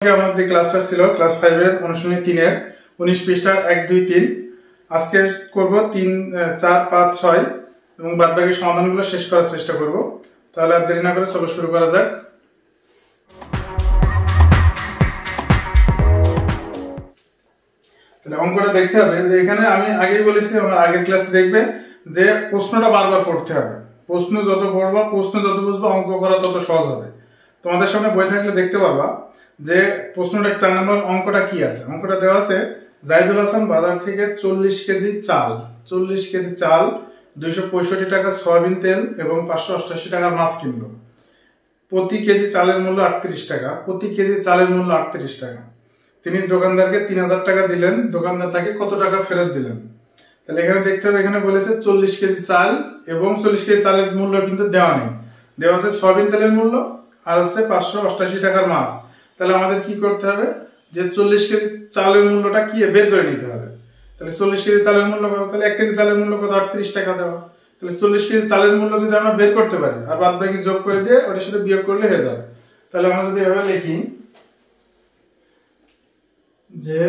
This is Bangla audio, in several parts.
আমার যে ক্লাসটা ছিল ক্লাস 5 এর অনুশীলনী 3 এর 19 পৃষ্ঠার 1 2 3 আজকে করব 3 4 5 6 এবং বাদবাকি সমাধানগুলো শেষ করার চেষ্টা করব। তাহলে আর দেরি না করে চলো শুরু করা যাক। তাহলে অঙ্কটা দেখতে হবে যে এখানে আমি আগেই বলেছি, আমার আগের ক্লাসে দেখবে যে প্রশ্নটা বারবার পড়তে হবে। প্রশ্ন যত পড়বা, প্রশ্ন যত বুঝবা, অঙ্ক করা তত সহজ হবে। তোমাদের সামনে বই থাকলে দেখতে পারবা যে প্রশ্নটা 4 নম্বর অঙ্কটা কি আছে। অঙ্কটা দেওয়া আছে জাহিদুল হাসান বাজার থেকে 40 কেজি চাল 265 টাকা সয়াবিন তেল এবং 588 টাকার মাছ কিনলো। প্রতি কেজি চালের মূল্য 38 টাকা। তিনি দোকানদারকে 3000 টাকা দিলেন, দোকানদার তাকে কত টাকা ফেরত দিলেন? তাহলে এখানে দেখতে হবে, এখানে বলেছে 40 কেজি চাল এবং 40 কেজি চালের মূল্য কিন্তু দেওয়া নেই, দেওয়া আছে সয়াবিন তেলের মূল্য আর হচ্ছে 588 টাকার মাছ। তাহলে আমাদের কি করতে হবে যে 40 কেজি চালের মূল্যটা কি বের করে নিতে হবে। তাহলে 40 কেজি চালের মূল্য কত? তাহলে 1 কেজি চালের মূল্য কত? 38 টাকা দেওয়া। তাহলে 40 কেজি চালের মূল্য যদি আমরা বের করতে পারি আর বাদ বাকি যোগ করে দিয়ে ওটার সাথে বিয়োগ করলে হয়ে যাবে। তাহলে আমরা যদি এভাবে লিখি যে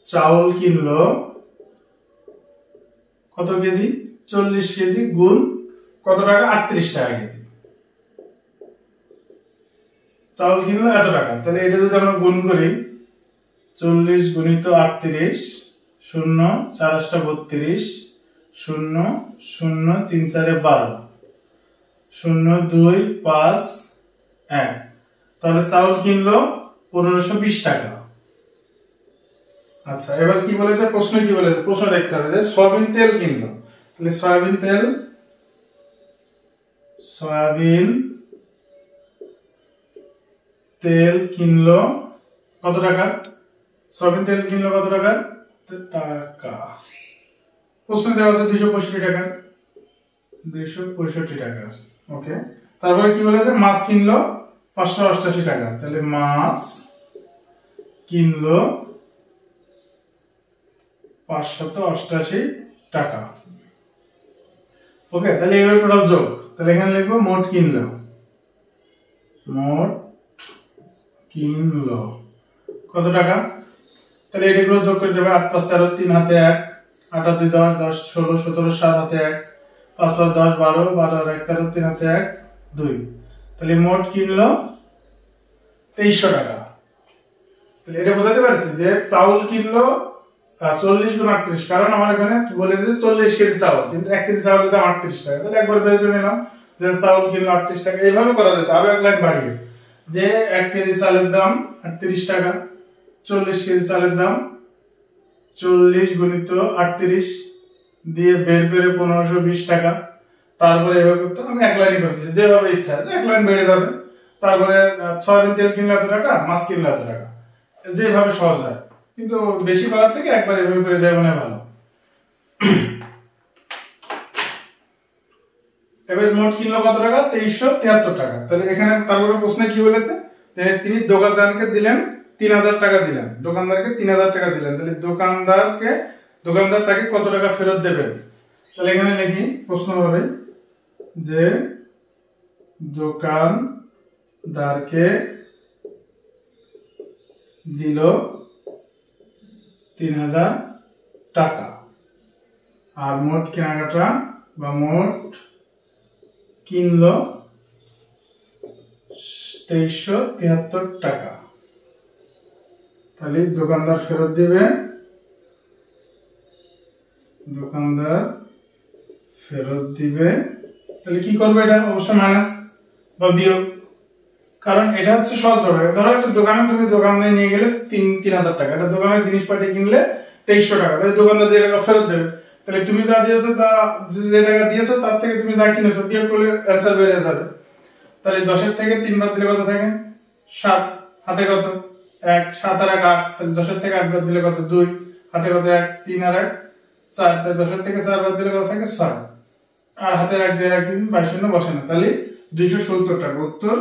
চাউল কিনলো কত কেজি? 40 কেজি গুণ কত টাকা? 38 টাকা কেজি। চাউল কিনলো এত টাকা। তাহলে এটা যদি আমরা গুণ করি 40 গুণিত 38 0 4 8 32 0 0 3 4 12 0 2 5 1। তাহলে চাউল কিনলো 1520 টাকা। আচ্ছা, এবার কি বলেছে? প্রশ্ন কি বলেছে? প্রশ্ন দেখতে হবে যে সয়াবিন তেল কিনলো। তাহলে সয়াবিন তেল কিনলো কত টাকা? সয়াবিন তেল কিনলো কত টাকা? প্রশ্ন দেওয়া আছে 265 টাকা। 265 টাকা। ওকে, তারপরে কি বলেছে? মাছ কিনলো 588 টাকা। তাহলে মাছ কিনলো 588 টাকা। ওকে, তাহলে এবার টোটাল যোগ। তাহলে এখানে লিখবো মোট কিনলো কত টাকা? তাহলে এটাগুলো যোগ করে দেবে। 8 5 13 3 হাতে 1 8 আর 2 10 10 16 17 7 হাতে 1 5 5 10 12 12 আর 1 13 3 হাতে 1 2। তাহলে মোট কিনলো 2300 টাকা। তাহলে এটা বোঝাতে পারছি যে চাউল কিনলো 40 গুণ 38, কারণ আমার এখানে বলে দিয়েছে 40 কেজি চাউল, কিন্তু 1 কেজি চাউলের দাম 38 টাকা। তাহলে একবার বের করে নিলাম যে চাউল কিনলো 38 টাকা। এইভাবে করা যেত আরো এক লাইন বাড়িয়ে, যে 1 কেজি চালের দাম 38 টাকা, 40 কেজি চালের দাম 40 গুণিত 38 দিয়ে বের করে 1520 টাকা। তারপরে এভাবে করতে আমি এক লাইনই করে দিচ্ছি, যেভাবে ইচ্ছা এক লাইন বেড়ে যাবে। তারপরে সয়াবিন তেল কিনলে এত টাকা, মাছ কিনলে এত টাকা, যেভাবে সহজ হয়। কিন্তু বেশি করার থেকে একবার এভাবে করে দেওয়া মানে ভালো। এবার মোট কিনলো কত টাকা? 2373 টাকা। তাহলে এখানে তারপরে প্রশ্নে কি বলেছে? তিনি দোকানদারকে দিলেন 3000 টাকা দিলেন, দোকানদারকে 3000 টাকা দিলেন। তাহলে দোকানদার তাকে কত টাকা ফেরত দেবেন? তাহলে এখানে লিখি প্রশ্ন হবে যে দোকানদারকে দিল 3000 টাকা আর মোট কেনাকাটা বা মোট কিনলো 2373 টাকা। তাহলে দোকানদার ফেরত দিবে, তাহলে কি করবে? এটা অবশ্যই মাইনাস বা বিয়োগ, কারণ এটা হচ্ছে সহজ হবে। ধরো একটা দোকানে তুমি দোকানে নিয়ে গেলে 3000 টাকা, একটা দোকানে জিনিসপাতি কিনলে 2300 টাকা। তাহলে দোকানদার যে টাকা ফেরত দেবে, তাহলে তুমি যা দিয়েছো যে টাকা দিয়েছো তার থেকে তুমি যা কিনেছো বিয়োগ করলে অ্যান্সার বেরিয়ে যাবে। তাহলে 10 এর থেকে 3 বাদ দিলে কত থাকে? 7। হাতে কত? 1 7 আর 1 8। তাহলে 10 এর থেকে 8 বাদ দিলে কত? 2। হাতে কত? 1 3 আর 1 4। তাহলে 10 এর থেকে 4 বাদ দিলে কত থাকে? 6। আর হাতে 1 2 1 3 22 শূন্য বসে না। তাহলে 270 টাকা। উত্তর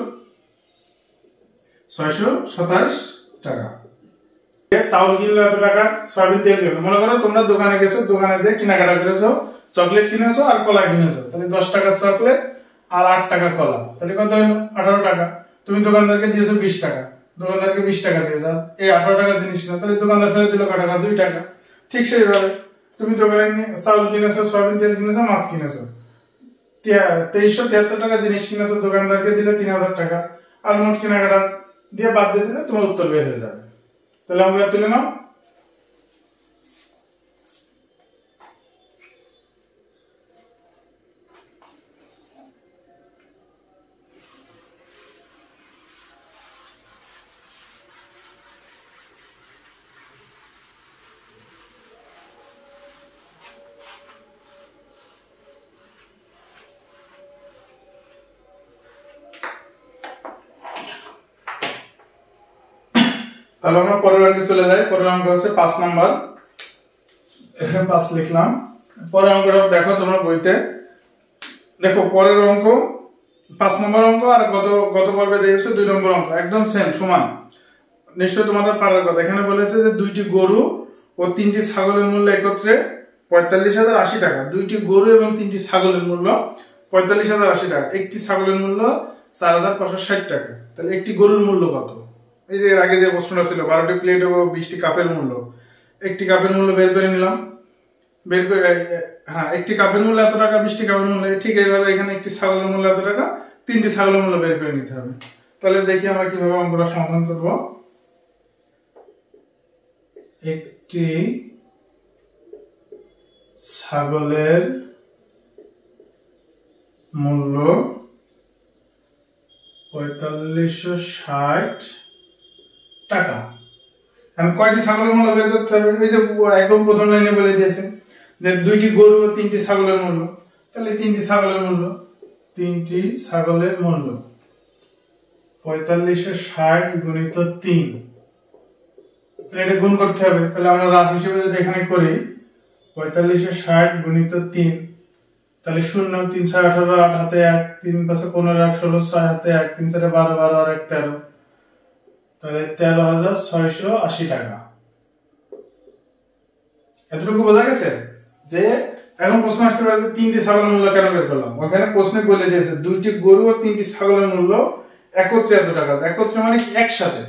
627 টাকা। চাউল কিনলো এত টাকা, সয়াবিন তেল কিনলো। মনে করো তোমরা দোকানে গেছো, দোকানে যে কেনাকাটা করেছো, চকলেট কিনেছো আর কলা কিনেছো। তাহলে 10 টাকার চকলেট আর 8 টাকা কলা, তাহলে কত হলো? 18 টাকা। তুমি দোকানদারকে দিয়েছো 20 টাকা, দোকানদারকে 20 টাকা দিয়েছো, এই 18 টাকা জিনিস কিনা, তাহলে দোকানদার ফেরত দিল কত টাকা? 2 টাকা। ঠিক সেইভাবে তুমি দোকানে চাউল কিনেছো, সয়াবিন তেল কিনেছো, মাছ কিনেছো, 2373 টাকা জিনিস কিনেছো, দোকানদারকে দিলে 3000 টাকা, আর মোট কেনাকাটা দিয়ে বাদ দিয়ে দিলে তোমার উত্তর বের হয়ে যাবে। তাহলে অঙ্কটা তুলে নাও। তাহলে আমরা পরের অঙ্কে চলে যাই। পরের অঙ্ক হচ্ছে 5 নাম্বার, এখানে 5 লিখলাম। পরের অঙ্কটা দেখো তোমরা বইতে, দেখো পরের অঙ্ক 5 নম্বর অঙ্ক আর গত পর্বে দেখেছো 2 নম্বর অঙ্ক একদম সেম সমান, নিশ্চয় তোমাদের পারার কথা। এখানে বলেছে যে 2টি গরু ও 3টি ছাগলের মূল্য একত্রে 45,080 টাকা। 2টি গরু এবং 3টি ছাগলের মূল্য 45,080 টাকা। একটি ছাগলের মূল্য 4,560 টাকা। তাহলে একটি গরুর মূল্য কত? এই যে আগে যে প্রশ্নটা ছিল 12টি প্লেট ও 20টি কাপের মূল্য, একটি কাপের মূল্য বের করে নিলাম, বের করে হ্যাঁ একটি কাপের মূল্য এত টাকা, 20টি কাপের মূল্য, ঠিক এইভাবে এখানে একটি ছাগলের মূল্য এত টাকা, 3টি ছাগলের মূল্য বের করে নিতে হবে। তাহলে দেখি আমরা কিভাবে অঙ্কটা সমাধান করব। একটি ছাগলের মূল্য 4560 টাকা। এখন কয়টি ছাগলের মূল্য বের করতে হবে? এই যে একদম প্রথম লাইনে বলে দিয়েছে যে 2টি গরু ও 3টি ছাগলের মূল্য, তাহলে 3টি ছাগলের মূল্য, 3টি ছাগলের মূল্য 4560 গুণিত 3, তাহলে এটা গুণ করতে হবে। তাহলে আমরা রাফ হিসেবে যদি এখানে করি 4560 গুণিত 3, তাহলে 0 3 6 18 8 হাতে 1 3 5 15 1 16 6 হাতে 1 3 4 12 12 আর 1 13, তাহলে 13,680 টাকা। এতটুকু বোঝা গেছে? যে এখন প্রশ্ন আসতে পারে যে 3টি ছাগলের মূল্য কেন বের করলাম? ওখানে প্রশ্নে বলে দিয়েছে 2টি গরু ও 3টি ছাগলের মূল্য একত্রে এত টাকা। একত্রে মানে কি একসাথে,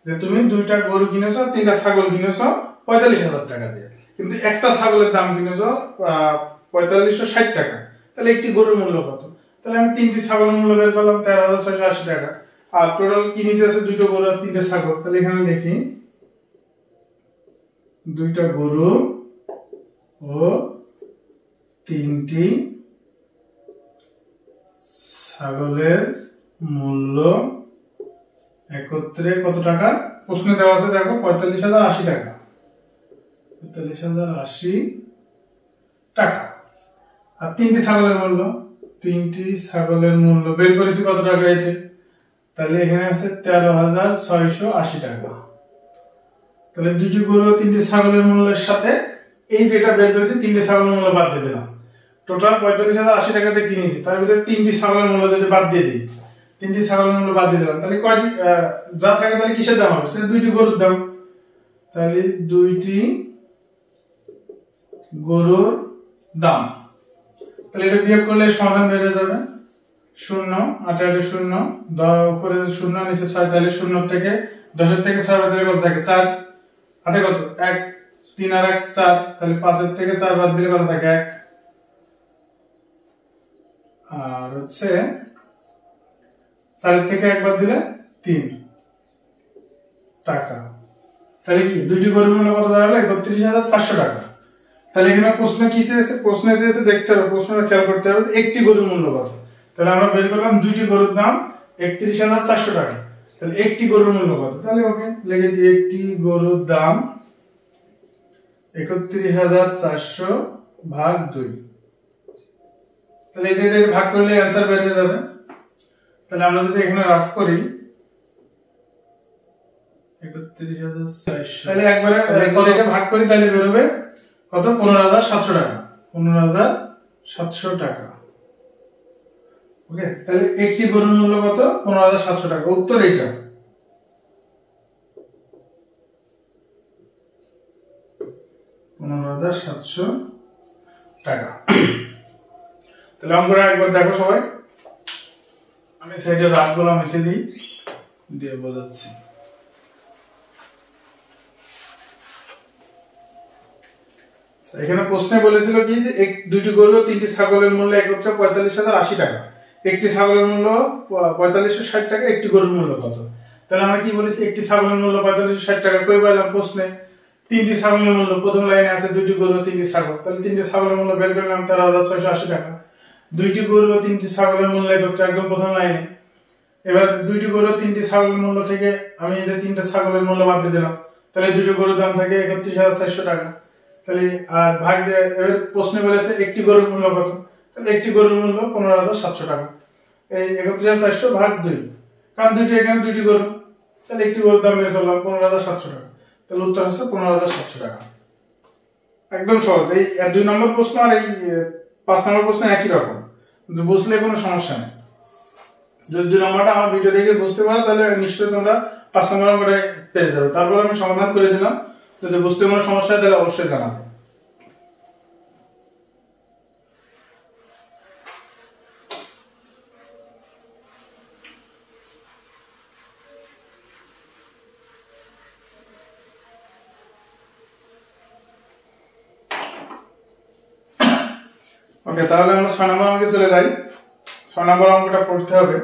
যে তুমি 2টা গরু কিনেছো 3টা ছাগল কিনেছো 45,000 টাকা দিয়ে, কিন্তু একটা ছাগলের দাম কিনেছো 4560 টাকা। তাহলে একটি গরুর মূল্য কত? তাহলে আমি 3টি ছাগলের মূল্য বের করলাম 13,680 টাকা, আর টোটাল কিনেছে আছে 2টো গরু আর 3টে ছাগল। তাহলে এখানে দেখি 2টা গরু ও 3টি ছাগলের মূল্য একত্রে কত টাকা? প্রশ্নে দেওয়া আছে দেখো 45,080 টাকা, 45,080 টাকা। আর 3টি ছাগলের মূল্য, 3টি ছাগলের মূল্য বের করেছি কত টাকা? এটা তাহলে এখানে আছে 13,680 টাকা। তাহলে 2টি গরু ও 3টি ছাগলের মূল্যের সাথে এই যেটা বের করেছি 3টি ছাগলের মূল্য বাদ দিয়ে দিলাম। টোটাল 45,080 টাকাতে কিনেছি, তার ভিতরে 3টি ছাগলের মূল্য যদি বাদ দিয়ে দিই, 3টি ছাগলের মূল্য বাদ দিয়ে দিলাম, তাহলে কয়টি যা থাকে তাহলে কিসের দাম হবে? সেটা 2টি গরুর দাম। তাহলে 2টি গরুর দাম, তাহলে এটা বিয়োগ করলে সমাধান বেড়ে যাবে। 0 8 8 0 10 উপরে 0 নিচে 6, তাহলে 0 থেকে 10 থেকে 6 বাদ দিলে কত থাকে? 4 হাতে কত? 1 3 আর 1 4, তাহলে 5 থেকে 4 বাদ দিলে কত থাকে? 1, আর হচ্ছে 4 থেকে 1 বাদ দিলে 3 টাকা। তাহলে কি 2টি গরুর মূল্য কত দাঁড়ালো? 31,400 টাকা। তাহলে এখানে প্রশ্ন কি চেয়েছে? প্রশ্নে চেয়েছে দেখতে হবে, প্রশ্নটা খেয়াল করতে হবে একটি গরুর মূল্য কত। তাহলে আমরা বের করলাম 2টি গরুর দাম 31,400 টাকা। তাহলে একটি গরুর মূল্য কত? তাহলে ওকে লিখে দিই একটি গরুর দাম 31,400 ভাগ 2। তাহলে এটা দিয়ে ভাগ করলে অ্যান্সার বের হয়ে যাবে। তাহলে আমরা যদি এখানে রাফ করি 31,400, তাহলে একবারে যদি এটা ভাগ করি তাহলে বের হবে কত? 15,700 টাকা। 15,700 টাকা। ওকে, তাহলে একটি গরুর মূল্য কত? 15,700 টাকা। উত্তর এইটা। টাকা। তাহলে অঙ্কটা একবার দেখো সবাই, আমি সাইডে রাফগুলো মিশিয়ে দিই। দিয়ে বোঝাচ্ছি। এখানে প্রশ্নে বলেছিল কি যে দুইটি গরু 3টি ছাগলের মূল্য একত্রে 45,080 টাকা, একটি ছাগলের মূল্য 4560 টাকা, একটি গরুর মূল্য কত? তাহলে আমরা কি বলেছি, একটি ছাগলের মূল্য 4560 টাকা কই পাইলাম প্রশ্নে? 3টি ছাগলের মূল্য প্রথম লাইনে আছে, দুইটি গরু 3টি ছাগল, তাহলে 3টি ছাগলের মূল্য বের করলাম 13,680 টাকা। দুইটি গরু 3টি ছাগলের মূল্য একত্রে একদম প্রথম লাইনে। এবার দুইটি গরু 3টি ছাগলের মূল্য থেকে আমি এই যে 3টা ছাগলের মূল্য বাদ দিয়ে দিলাম, তাহলে দুইটি গরুর দাম থাকে 31,400 টাকা। তাহলে আর ভাগ দিয়ে এবার প্রশ্নে বলেছে একটি গরুর মূল্য কত, তাহলে একটি গরুর মূল্য 15,700 টাকা। এই 31,400 ভাগ 2, কারণ দুইটি এখানে দুইটি গরু, তাহলে একটি গরুর দাম বের করলাম 15,700 টাকা। তাহলে উত্তর হচ্ছে 15,700 টাকা। একদম সহজ। এই 2 নম্বর প্রশ্ন আর এই 5 নম্বর প্রশ্ন একই রকম, বুঝলে কোনো সমস্যা নেই। যদি 2 নম্বরটা আমার ভিডিও দেখে বুঝতে পারো তাহলে নিশ্চয়ই তোমরা 5 নম্বর করে পেয়ে যাবে। তারপর আমি সমাধান করে দিলাম, যদি বুঝতে কোনো সমস্যা হয় তাহলে অবশ্যই জানাবে। ওকে, তাহলে আমরা 6 নম্বর অঙ্কে চলে যাই। 6 নম্বর অঙ্কটা পড়তে হবে।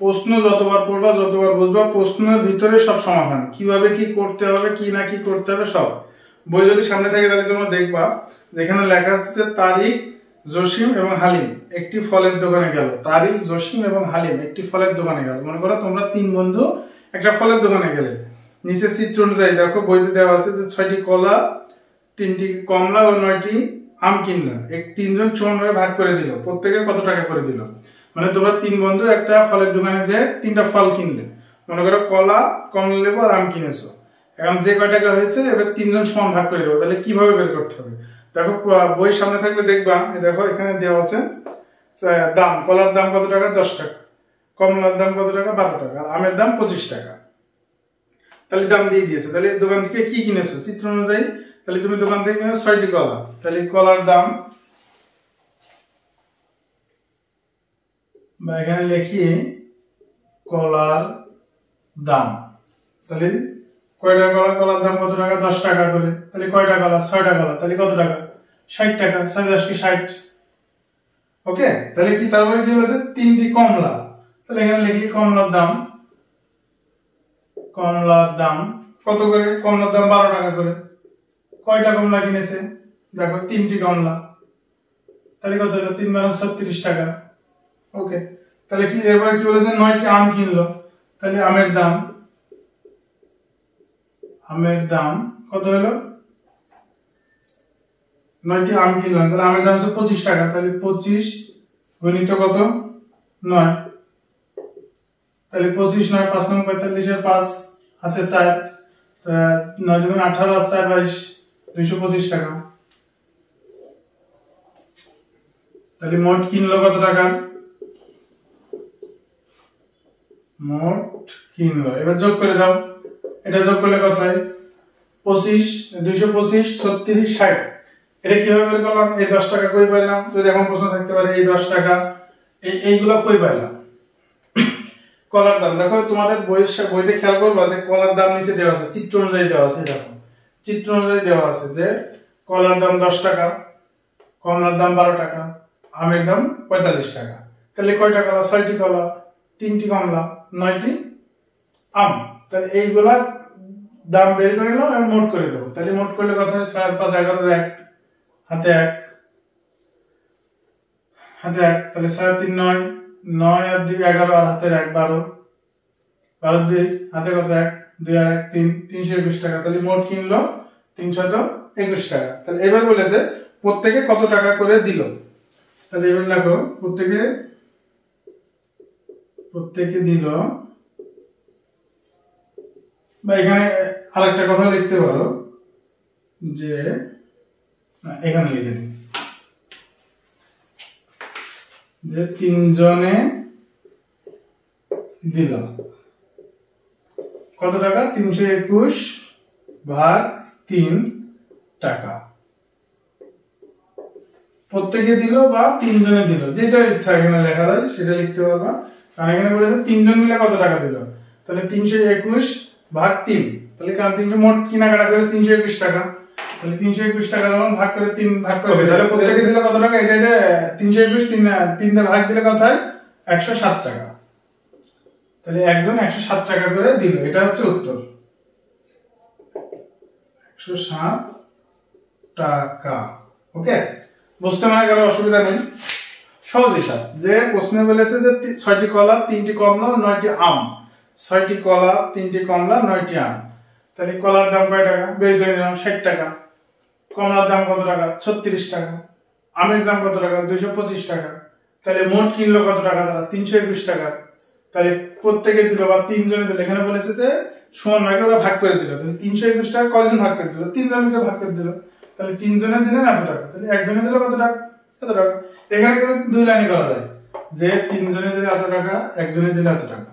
প্রশ্ন যতবার পড়বা যতবার বুঝবা, প্রশ্নের ভিতরে সব সমাধান, কিভাবে কি করতে হবে কি না কি করতে হবে সব। বই যদি সামনে থাকে তাহলে তোমরা দেখবা যেখানে লেখা আছে তারিক, জসিম এবং হালিম একটি ফলের দোকানে গেল। তারিক, জসিম এবং হালিম একটি ফলের দোকানে গেল। মনে করো তোমরা 3 বন্ধু একটা ফলের দোকানে গেলে। নিচে চিত্র অনুযায়ী দেখো বইতে দেওয়া আছে যে 6টি কলা, 3টি কমলা ও 9টি আম কিনলেন। 3জন চোর হয়ে ভাগ করে দিল, প্রত্যেকে কত টাকা করে দিল। মানে তোমরা 3 বন্ধু একটা ফলের দোকানে যে 3টা ফল কিনলে, মনে করো কলা, কমলা লেবু আর আম কিনেছো। এখন যে কয় টাকা হয়েছে এবার 3জন সমান ভাগ করে দেবো। তাহলে কিভাবে বের করতে হবে দেখো, বই সামনে থাকলে দেখবা, দেখো এখানে দেওয়া আছে দাম, কলার দাম কত টাকা, 10 টাকা, কমলার দাম কত টাকা, 12 টাকা, আর আমের দাম 25 টাকা। তাহলে দাম দিয়ে দিয়েছে। তাহলে দোকান থেকে কি কিনেছো চিত্র অনুযায়ী, তাহলে তুমি দোকান থেকে কিনেছো 6টি কলা, তাহলে কলার দাম বা এখানে লিখি কলার দাম, তাহলে কয়টা কলা, কলার দাম কত টাকা, 10 টাকা করে। তাহলে কয়টা কলা, 6টা কলা, তাহলে কত টাকা, 60 টাকা, 6 10 কি 60। ওকে, তাহলে কি তারপরে কি বলেছে 3টি কমলা, তাহলে এখানে লিখি কমলার দাম, কমলার দাম কত করে, কমলার দাম 12 টাকা করে। কয়টা কমলা কিনেছে দেখো 3টি কমলা, তাহলে কত হলো, 3 12 36 টাকা। ওকে, তাহলে কি এরপরে কি বলেছে 9টি আম কিনলো, তাহলে আমের দাম, আমের দাম কত হলো, 9টি আম কিনলাম, তাহলে আমের দাম হচ্ছে 25 টাকা। তাহলে 25 গুণিত কত 9, তাহলে 25 9 5 9 45 এর 5 হাতে 4, 9 গুণ 18 আর 4 22, 225 টাকা। তাহলে মোট কিনলো কত টাকা, মোট কিনলো। এবার যোগ করে দাও, এটা যোগ করলে কত হয় 25, 225, 36, 60। এটা কিভাবে বের করলাম, এই 10 টাকা কই পাইলাম, যদি এখন প্রশ্ন থাকতে পারে এই 10 টাকা এইগুলো কই পাইলাম। কলার দাম দেখো তোমাদের বইতে খেয়াল করবা যে কলার দাম নিচে দেওয়া আছে, চিত্র অনুযায়ী দেওয়া আছে। দেখো চিত্র অনুযায়ী দেওয়া আছে যে কলার দাম 10 টাকা, কমলার দাম 12 টাকা, আমের দাম 45 টাকা। তাহলে কয়টা কলা, 6টি কলা, 3টি কমলা, 9টি আম। তাহলে এইগুলা দাম বের করে নাও আর মোট করে দেবো। তাহলে মোট করলে কত হয়, 6 আর 5 11 1 হাতে 1 হাতে 1, তাহলে 6 আর 3 9, 9 আর 2 11 আর হাতের 1 12, 12 2 হাতে কত 1, 2 আর 1 3, 321 টাকা। তাহলে মোট কিনলো 321 টাকা। তাহলে এবার বলেছে প্রত্যেকে কত টাকা করে দিল। তাহলে এবার দেখো প্রত্যেকে দিল, বা এখানে আরেকটা কথা লিখতে পারো যে এখানে লিখে দিই যে 3 জনে দিল কত টাকা, 321 ভাগ 3 টাকা। প্রত্যেকে দিল বা তিনজনে দিল, যেটা ইচ্ছা এখানে লেখা যায় সেটা লিখতে পারবা। কারণ এখানে বলেছে তিনজন মিলে কত টাকা দিল, তাহলে 321 ভাগ 3, তাহলে কারণ 300 মোট কেনাকাটা করে 321 টাকা, তাহলে 321 টাকা যখন ভাগ করে 3 ভাগ করে তাহলে প্রত্যেকে দিল কত টাকা, এটা 321 3 দিয়ে ভাগ দিলে কত হয় 107 টাকা। তাহলে একজন 107 টাকা করে দিল, এটা হচ্ছে উত্তর 107 টাকা। ওকে, বুঝতে না গেলে অসুবিধা নেই, সহজ হিসাব। যে প্রশ্নে বলেছে যে 6টি কলা 3টি কমলা 9টি আম, 6টি কলা 3টি কমলা 9টি আম, তাহলে কলার দাম কয় টাকা বের করে নিলাম 60 টাকা, কমলার দাম কত টাকা 36 টাকা, আমের দাম কত টাকা 225 টাকা, তাহলে মোট কিনলো কত টাকা তারা 321 টাকা। তাহলে প্রত্যেকে দিল বা তিনজনে দিল, এখানে বলেছে যে সমান ভাগে ওরা ভাগ করে দিল, তাহলে 321 টাকা কয়জন ভাগ করে দিল, তিনজনকে ভাগ করে দিল, তাহলে তিনজনে দিলেন এত টাকা, তাহলে একজনে দিল কত টাকা এত টাকা। এখানে কিন্তু দুই লাইনে করা যায় যে তিনজনে দিলে এত টাকা, একজনে দিলে এত টাকা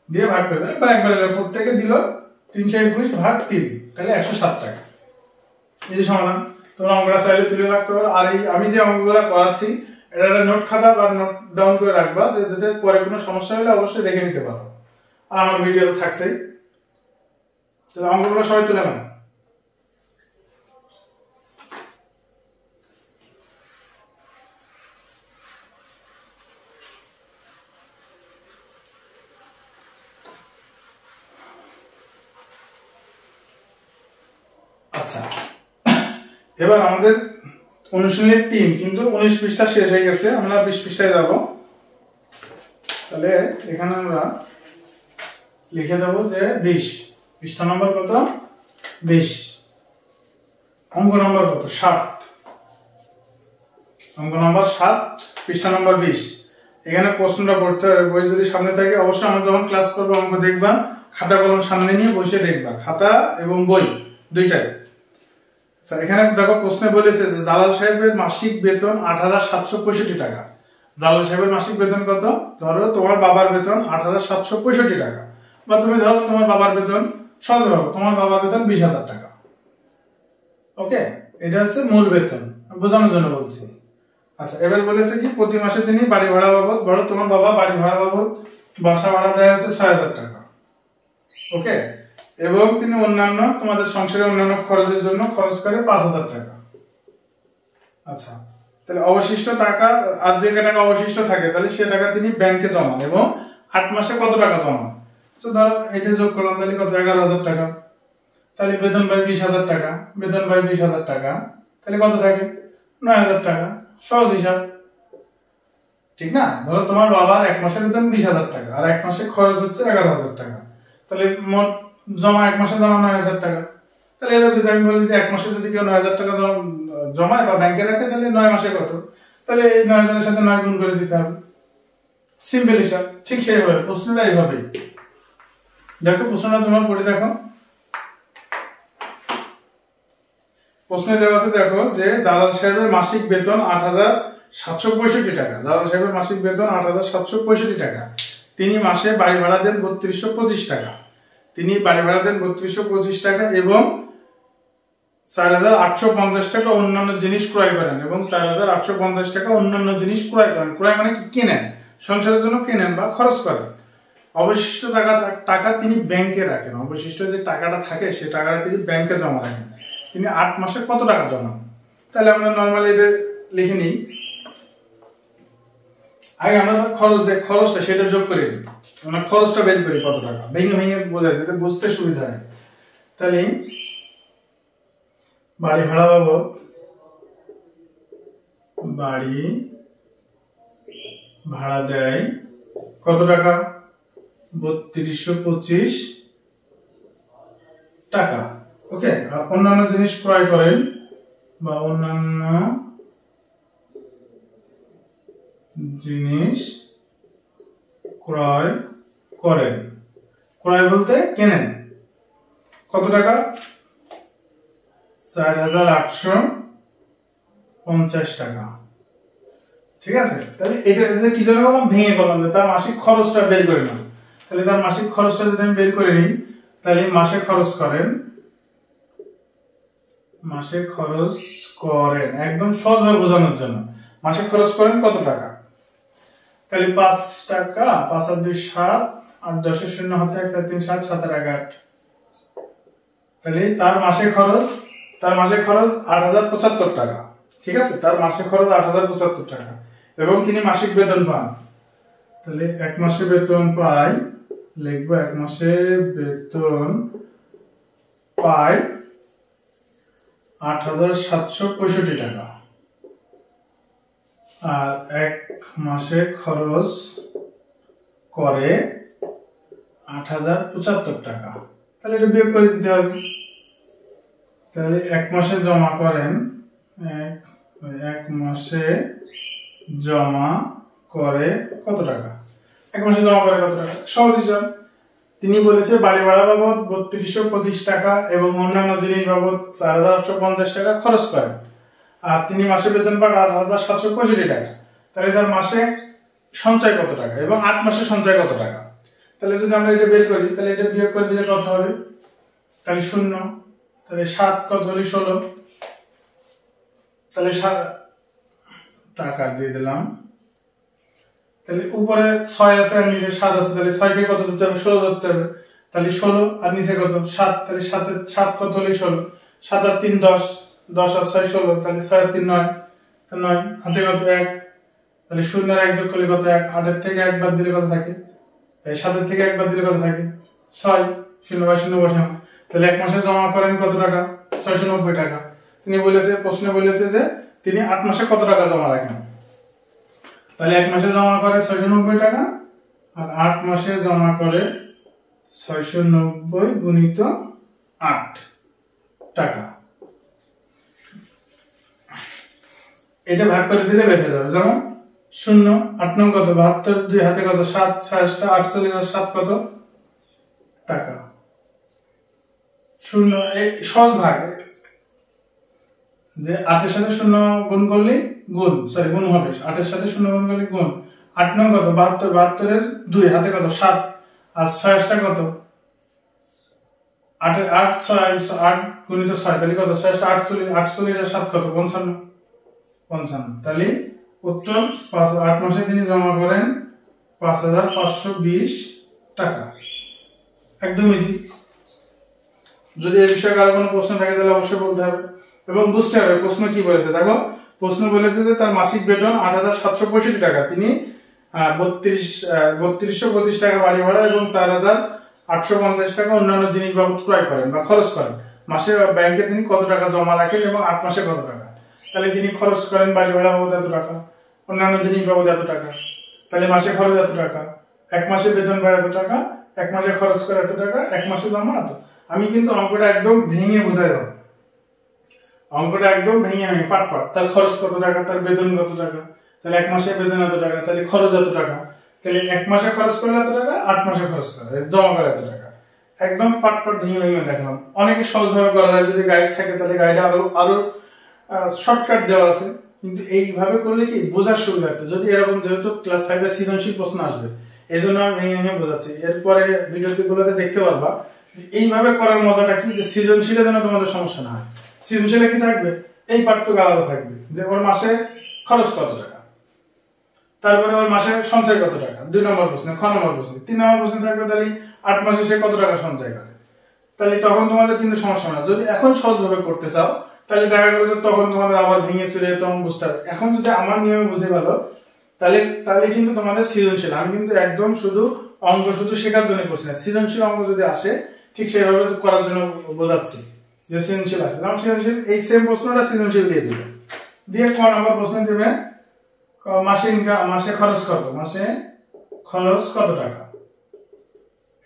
দিয়ে ভাগ করে দেয়, বা একবারে প্রত্যেকে দিল 321 ভাগ 3, তাহলে 107 টাকা। এই যে সমাধান, তোমরা অঙ্কটা চাইলে তুলে রাখতে পারো। আর এই আমি যে অঙ্কগুলো করাচ্ছি এটা একটা নোট খাতা বা নোট ডাউন করে রাখবা, যে যাতে পরে কোনো সমস্যা হলে অবশ্যই দেখে নিতে পারো। আর আমার ভিডিও তো থাকছেই, তাহলে অঙ্কগুলো সবাই তুলে নাও। আচ্ছা, এবার আমাদের অনুশীলনের 3 কিন্তু 19 পৃষ্ঠা শেষ হয়ে গেছে, আমরা 20 পৃষ্ঠায় যাব। তাহলে এখানে আমরা লিখে দেবো যে 20, পৃষ্ঠা নম্বর কত 20, অঙ্ক নম্বর কত 7, অঙ্ক নম্বর 7, পৃষ্ঠা নম্বর 20। এখানে প্রশ্নটা পড়তে হবে, বই যদি সামনে থাকে অবশ্যই আমরা যখন ক্লাস করবো অঙ্ক দেখবা খাতা কলম সামনে নিয়ে বসে দেখবা, খাতা এবং বই দুইটাই। আচ্ছা, এখানে দেখো প্রশ্নে বলেছে যে জালাল সাহেবের মাসিক বেতন 8765 টাকা। জালাল সাহেবের মাসিক বেতন কত, ধরো তোমার বাবার বেতন 8765 টাকা, বা তুমি ধরো তোমার বাবার বেতন, সহজ ভাবে তোমার বাবার বেতন 20,000 টাকা। ওকে, এটা হচ্ছে মূল বেতন, বোঝানোর জন্য বলছি। আচ্ছা, এবার বলেছে কি প্রতি মাসে তিনি বাড়ি ভাড়া বাবদ, ধরো তোমার বাবা বাড়ি ভাড়া বাবদ বাসা ভাড়া দেয় হচ্ছে 6,000 টাকা। ওকে, এবং তিনি অন্যান্য তোমাদের সংসারের অন্যান্য খরচের জন্য খরচ করে 5,000 টাকা। আচ্ছা, তাহলে অবশিষ্ট টাকা, আর যে টাকা অবশিষ্ট থাকে তাহলে সে টাকা তিনি ব্যাংকে জমান, এবং 8 মাসে কত টাকা জমান, তো ধরো এটা যোগ করলাম তাহলে কত 11,000 টাকা। তাহলে বেতন পাই 20,000 টাকা, বেতন পাই 20,000 টাকা, তাহলে কত থাকে 9,000 টাকা। সহজ হিসাব, ঠিক না? ধরো তোমার বাবার 1 মাসের বেতন 20,000 টাকা, আর 1 মাসে খরচ হচ্ছে 11,000 টাকা, তাহলে মোট জমা 1 মাসে জমা 9,000 টাকা। তাহলে এবার যদি আমি বলি যে 1 মাসে যদি কেউ 9,000 টাকা জমায় বা ব্যাংকে রাখে, তাহলে 9 মাসে কত, তাহলে এই 9,000 এর সাথে 9 গুণ করে দিতে হবে, সিম্পল হিসাব। ঠিক সেইভাবে প্রশ্নটা এইভাবেই দেখো, প্রশ্নটা তোমার পড়ে দেখো। প্রশ্নে দেওয়া আছে দেখো যে জালাল সাহেবের মাসিক বেতন 8,765 টাকা। জালাল সাহেবের মাসিক বেতন 8,765 টাকা। তিনি মাসে বাড়ি ভাড়া দেন 3225 টাকা। তিনি বাড়ি ভাড়া দেন 3225 টাকা এবং 4,850 টাকা অন্যান্য জিনিস ক্রয় করেন, এবং 4,850 টাকা অন্যান্য জিনিস ক্রয় করেন। ক্রয় মানে কি, কেনেন, সংসারের জন্য কেনেন বা খরচ করেন। অবশিষ্ট টাকা তিনি ব্যাংকে রাখেন। অবশিষ্ট যে টাকাটা থাকে সে টাকাটা তিনি ব্যাংকে জমা রাখেন। তিনি 8 মাসে কত টাকা জমান, তাহলে আমরা নর্মালি এটা লিখে নিই। আগে আমরা খরচটা সেটা যোগ করে নিই, আমরা খরচটা বের করি কত টাকা, ভেঙে ভেঙে বোঝাই যাতে বুঝতে সুবিধা হয়। তাহলে বাড়ি ভাড়া বাবদ, বাড়ি ভাড়া দেয় কত টাকা 3225 টাকা। ওকে, আর অন্যান্য জিনিস ক্রয় করেন বা অন্যান্য জিনিস ক্রয় করেন, ক্রয় বলতে কেনেন, কত টাকা 4,850 টাকা। ঠিক আছে, তাহলে এটা কি জন্য বললাম, ভেঙে বললাম যে তার মাসিক খরচটা বের করে নাও। তাহলে তার মাসিক খরচটা যদি আমি বের করে নিই, তাহলে মাসে খরচ করেন মাসে খরচ করেন, একদম সহজভাবে বোঝানোর জন্য, মাসে খরচ করেন কত টাকা। তাহলে 5 টাকা, 5 আর 2 7, 8 10 0 হাতে 1 4 3 7 7 আর 1 8। তাহলে তার মাসে খরচ 8075 টাকা। ঠিক আছে, তার মাসে খরচ 8075 টাকা এবং তিনি মাসিক বেতন পান। তাহলে এক মাসে বেতন পায়, লিখবো এক মাসে বেতন পায় 8765 টাকা, আর এক মাসে খরচ করে 8075 টাকা। তাহলে এটা বিয়োগ করে দিতে হবে। তাহলে এক মাসে জমা করেন, এক মাসে জমা করে কত টাকা, এক মাসে জমা করে কত টাকা, সহজ হিসাব। তিনি বলেছে বাড়ি ভাড়া বাবদ 3225 টাকা এবং অন্যান্য জিনিস বাবদ 4850 টাকা খরচ করেন, আর তিনি মাসে বেতন পান 8765 টাকা। তাহলে তার মাসে সঞ্চয় কত টাকা এবং 8 মাসে সঞ্চয় কত টাকা। তাহলে যদি আমরা এটা বের করি, তাহলে এটা বিয়োগ করে দিলে কত হবে, তাহলে 0, তাহলে 7 কত হলে 16, তাহলে 7 টাকা দিয়ে দিলাম। তাহলে উপরে 6 আছে আর নিচে 7 আছে, তাহলে 6 কে কত ধরতে হবে, 16 ধরতে হবে। তাহলে 16 আর নিচে কত 7, তাহলে 7 কত হলে 16, 7 আর 3 10, 10 আর 6 16, তাহলে 6 আর 3 9, তো 9 হাতে কত 1, তাহলে 0 আর 1 যোগ করলে কত 1, 8 এর থেকে 1 বাদ দিলে কত থাকে, এই 7 এর থেকে 1 বাদ দিলে কত থাকে 6, 0 বাই 0 বসাম। তাহলে এক মাসে জমা করেন কত টাকা, 690 টাকা। তিনি বলেছে, প্রশ্নে বলেছে যে তিনি 8 মাসে কত টাকা জমা রাখেন। তাহলে এক মাসে জমা করে 690 টাকা আর 8 মাসে জমা করে 690 গুণিত 8 টাকা। এটা ভাগ করে দিলে বের হয়ে যাবে, যেমন 0 8 9 কত 72, 2 হাতে কত 7, 6 48 আর 7 কত টাকা। 0 এই সহজ ভাগ, যে 8 এর সাথে 0 গুণ করলে গুণ হবে, 8 এর সাথে 0 গুণ করলে গুণ। 8 9 কত 72, 72 এর 2 হাতে কত 7 আর 6 টা কত 8 8 6 8 গুণিত 6, তাহলে কত 6 48, 48 আর 7 কত 55। তাহলে উত্তর 8 মাসে তিনি জমা করেন 5520 টাকা। একদম ইজি। যদি এই বিষয়ে কারো কোনো প্রশ্ন থাকে তাহলে অবশ্যই বলতে হবে এবং বুঝতে হবে প্রশ্ন কি বলেছে। দেখো প্রশ্ন বলেছে যে তার মাসিক বেতন 8765 টাকা, তিনি 3225 টাকা বাড়ি ভাড়া এবং 4850 টাকা অন্যান্য জিনিস বাবদ ক্রয় করেন বা খরচ করেন। মাসে ব্যাংকে তিনি কত টাকা জমা রাখেন এবং 8 মাসে কত টাকা। তাহলে তিনি খরচ করেন বাড়ি ভাড়া বাবদ এত টাকা, অন্যান্য জিনিস বাবদ এত টাকা, তাহলে মাসে খরচ এত টাকা, এক মাসে বেতন পায় এত টাকা, এক মাসে খরচ করে এত টাকা, এক মাসে জমা এত। আমি কিন্তু অঙ্কটা একদম ভেঙে বোঝাই দাও, অঙ্কটা একদম ভেঙে পাট। তার খরচ কত টাকা, তার বেতন কত টাকা, তাহলে এক মাসে বেতন এত টাকা, তাহলে খরচ এত টাকা, তাহলে এক মাসে খরচ করলে এত টাকা, 8 মাসে খরচ করে জমা করে এত টাকা। একদম পাট ভেঙে দেখলাম। অনেকে সহজভাবে করা যায়, যদি গাইড থাকে তাহলে গাইডে আরো শর্টকাট দেওয়া আছে, কিন্তু এইভাবে করলে কি বোঝার সুবিধা হতো। যদি এরকম, যেহেতু ক্লাস 5 এর সৃজনশীল প্রশ্ন আসবে, এই জন্য আমি ভেঙে বোঝাচ্ছি। এরপরে ভিডিওগুলোতে দেখতে পারবা এইভাবে করার মজাটা কি, যে সৃজনশীলে যেন তোমাদের সমস্যা না হয়। সৃজনশীলে কি থাকবে, এই পার্টটুকু আলাদা থাকবে, যে ওর মাসে খরচ কত টাকা, তারপরে ওর মাসে সঞ্চয় কত টাকা, 2 নম্বর প্রশ্নে, খ নম্বর প্রশ্নে, 3 নম্বর প্রশ্নে থাকবে তাহলে 8 মাসে সে কত টাকা সঞ্চয় করে। তাহলে তখন তোমাদের কিন্তু সমস্যা না। যদি এখন সহজভাবে করতে চাও তাহলে দেখা গেল যে তখন তোমাদের আবার ভেঙে চলে তখন বুঝতে হবে। এখন যদি আমার নিয়মে বুঝে ভালো তাহলে কিন্তু তোমাদের সৃজনশীল, আমি কিন্তু একদম শুধু অঙ্ক শুধু শেখার জন্য করছি না, সৃজনশীল অঙ্ক যদি আসে ঠিক সেইভাবে করার জন্য বোঝাচ্ছি যে সৃজনশীল আসে। যেমন সৃজনশীল এই সেম প্রশ্নটা সৃজনশীল দিয়ে দিবে, দিয়ে ক নম্বর প্রশ্ন দেবে মাসে খরচ কত, মাসে খরচ কত টাকা,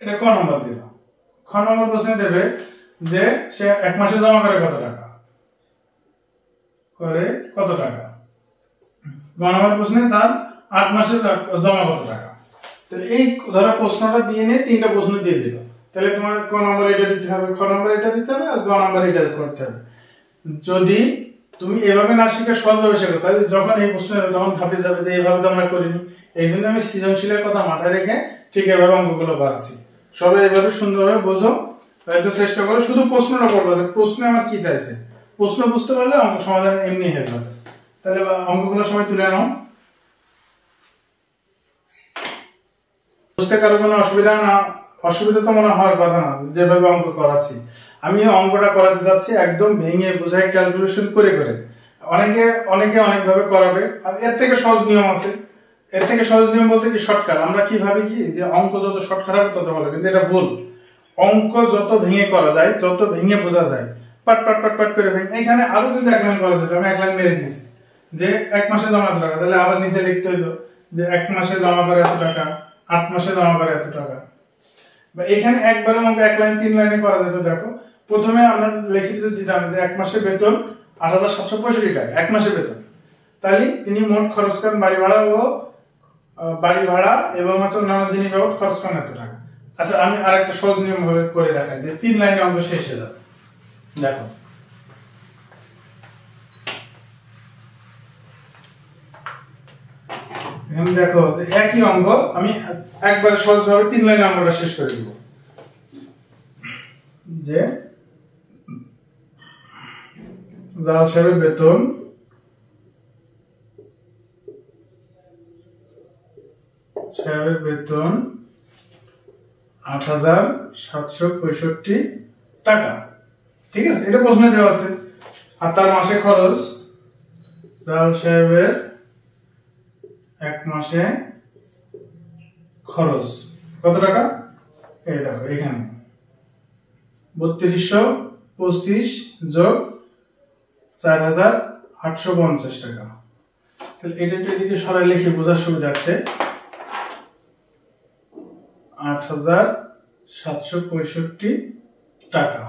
এটা ক নম্বর দিল। খ নম্বর প্রশ্নে দেবে যে সে এক মাসে জমা করে কত টাকা, গ নম্বর প্রশ্নে তার 8 মাসে জমা কত টাকা। তাহলে এই ধরো প্রশ্নটা দিয়ে নিয়ে 3টা প্রশ্ন দিয়ে দিল, তাহলে তোমার ক নম্বর এটা দিতে হবে, খ নম্বর এটা দিতে হবে, আর গ নম্বর এটা করতে হবে। যদি তুমি এভাবে না শিখে সহজভাবে শেখো তাহলে যখন এই প্রশ্ন হবে তখন ভাবতে যাবে যে এইভাবে তো আমরা করিনি। এই জন্য আমি সৃজনশীলের কথা মাথায় রেখে ঠিক এভাবে অঙ্কগুলো বাড়াচ্ছি। সবাই এইভাবে সুন্দরভাবে বোঝো, একটু চেষ্টা করো, শুধু প্রশ্নটা পড়বো যে প্রশ্নে আমার কি চাইছে, প্রশ্ন বুঝতে পারলে অঙ্ক সমাধান এমনি হয়ে যাবে। তাহলে অঙ্কগুলো সবাই তুলে নাও। বুঝতে কারো কোনো অসুবিধা তো মনে হওয়ার কথা না, যেভাবে অঙ্ক করাচ্ছি। আমি অঙ্কটা করাতে যাচ্ছি একদম ভেঙে বোঝাই ক্যালকুলেশন করে করে। অনেকে অনেকভাবে করাবে, আর এর থেকে সহজ নিয়ম আছে। এর থেকে সহজ নিয়ম বলতে কি শর্টকাট। আমরা কি ভাবি কি যে অঙ্ক যত শর্টকাট হবে তত ভালো, কিন্তু এটা ভুল। অঙ্ক যত ভেঙে করা যায়, যত ভেঙে বোঝা যায়, পাট পাট পাট পাট করে ভেঙে। এখানে আরো কিন্তু এক লাইন করা যেত, আমি এক লাইন মেরে দিয়েছি যে 1 মাসে জমা এত টাকা, তাহলে আবার নিচে লিখতে হইতো যে 1 মাসে জমা করে এত টাকা, 8 মাসে জমা করে এত টাকা। বা এখানে একবারে অঙ্ক 1 লাইন 3 লাইনে করা যেত। দেখো প্রথমে আমরা লিখে দিতাম যে 1 মাসের বেতন 8,765 টাকা, 1 মাসের বেতন। তাহলে তিনি মোট খরচ করেন বাড়ি ভাড়া এবং অন্যান্য জিনিস বাবদ খরচ করেন এত টাকা। আচ্ছা, আমি আরেকটা সহজ নিয়ম ভাবে করে দেখাই যে 3 লাইনে অঙ্ক শেষ হয়ে যাবে। দেখো এখানে দেখো একই অঙ্ক আমি একবার সহজভাবে 3 লাইনে অঙ্কটা শেষ করে দিব। যে জালাল সাহেবের বেতন 8,765 টাকা। ঠিক আছে, এটা প্রশ্নে দেওয়া আছে। আর তার মাসে খরচ, জালাল সাহেবের 1 মাসে খরচ কত টাকা? এই দেখো এখানে 3225 যোগ 4,850 টাকা। তাহলে এটা একটু এদিকে সরাই লিখে বোঝার সুবিধার্থে 8,765 টাকা।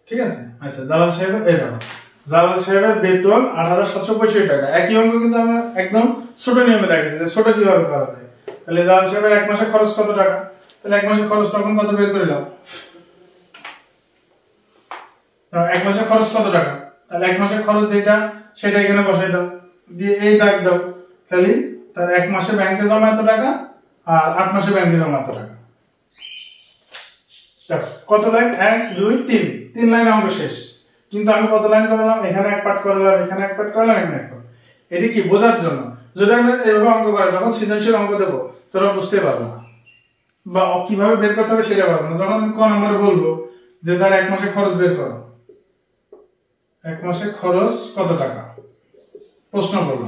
ঠিক আছে। আচ্ছা, জালাল সাহেবের বেতন 8,765 টাকা। একই অঙ্ক কিন্তু আমি একদম ছোট নিয়মে দেখেছি যে ছোট কিভাবে করা যায়। তাহলে জালাল সাহেবের 1 মাসে খরচ কত টাকা? তাহলে 1 মাসে খরচ তখন কত বের করলাম? 1 মাসে খরচ কত টাকা? তাহলে 1 মাসের খরচ যেটা সেটা এখানে বসাই দাও, দিয়ে এই দাগ দাও। তাহলে তার 1 মাসে ব্যাংকে জমা এত টাকা আর 8 মাসে ব্যাংকে জমা এত টাকা। দেখো কত লাইন? 1 2 3 লাইনে অঙ্ক শেষ। কিন্তু আমি কত লাইন করলাম? এখানে এক পার্ট করলাম, এখানে এক পার্ট করলাম, এখানে এক পার্ট। এটি কি বোঝার জন্য। যদি আমি এভাবে অঙ্ক করি, যখন সৃজনশীল অঙ্ক দেবো তোমরা বুঝতে পারবে না, বা কিভাবে বের করতে হবে সেটা পারবে না। যখন আমি ক নম্বরে বলবো যে তার 1 মাসে খরচ বের করো, 1 মাসে খরচ কত টাকা প্রশ্ন করলো,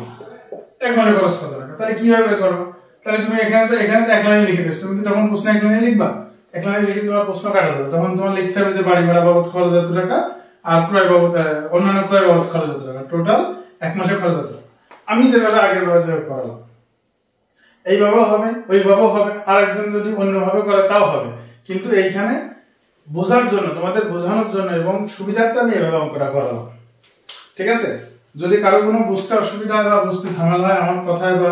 1 মাসে খরচ কত টাকা, তাহলে কিভাবে বের করবো? তাহলে তুমি এখানে তো 1 লাইনে লিখে দিচ্ছ। তুমি কি তখন প্রশ্ন 1 লাইনে লিখবা? 1 লাইনে লিখে তোমার প্রশ্ন কাটা যাবে। তখন তোমার লিখতে হবে যে বাড়ি ভাড়া বাবদ খরচ এত টাকা আর অন্যান্য ক্রয় বাবদ খরচ এত টাকা, টোটাল 1 মাসে খরচ এত টাকা। আমি যেভাবে আগের ভাবে যেভাবে করালাম এইভাবেও হবে, ওইভাবেও হবে, আর একজন যদি অন্যভাবে করে তাও হবে। কিন্তু এইখানে বোঝার জন্য, তোমাদের বোঝানোর জন্য এবং সুবিধার্থে আমি এভাবে অঙ্কটা করালাম। ঠিক আছে। যদি কারো কোনো বুঝতে অসুবিধা হয় বা বুঝতে ঝামেলা হয় আমার কথায়, বা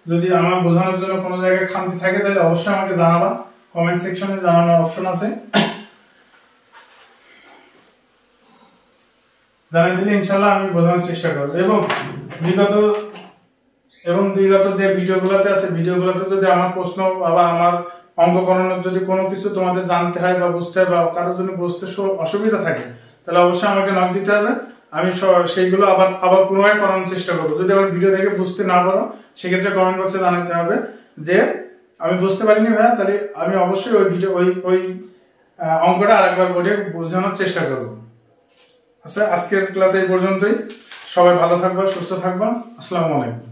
যদি আমার বোঝানোর জন্য কোনো জায়গায় খামতি থাকে, তাহলে অবশ্যই আমাকে জানাবা। কমেন্ট সেকশনে জানানোর অপশন আছে, জানিয়ে দিলে ইনশাল্লাহ আমি বোঝানোর চেষ্টা করবো। এবং বিগত যে ভিডিওগুলোতে আছে, ভিডিওগুলোতে যদি আমার প্রশ্ন বা আমার অঙ্ক করানোর যদি কোনো কিছু তোমাদের জানতে হয় বা বুঝতে হয়, বা কারোর জন্য বুঝতে অসুবিধা থাকে, তাহলে অবশ্যই আমাকে নক দিতে হবে। আমি সেইগুলো আবার পুনরায় করানোর চেষ্টা করবো। যদি আমার ভিডিও দেখে বুঝতে না পারো, সেক্ষেত্রে কমেন্ট বক্সে জানাতে হবে যে আমি বুঝতে পারিনি ভাইয়া, তাহলে আমি অবশ্যই ওই অঙ্কটা আরেকবার করে বোঝানোর চেষ্টা করবো। আচ্ছা, আজকের ক্লাস এই পর্যন্তই। সবাই ভালো থাকবা, সুস্থ থাকবা। আসসালামু আলাইকুম।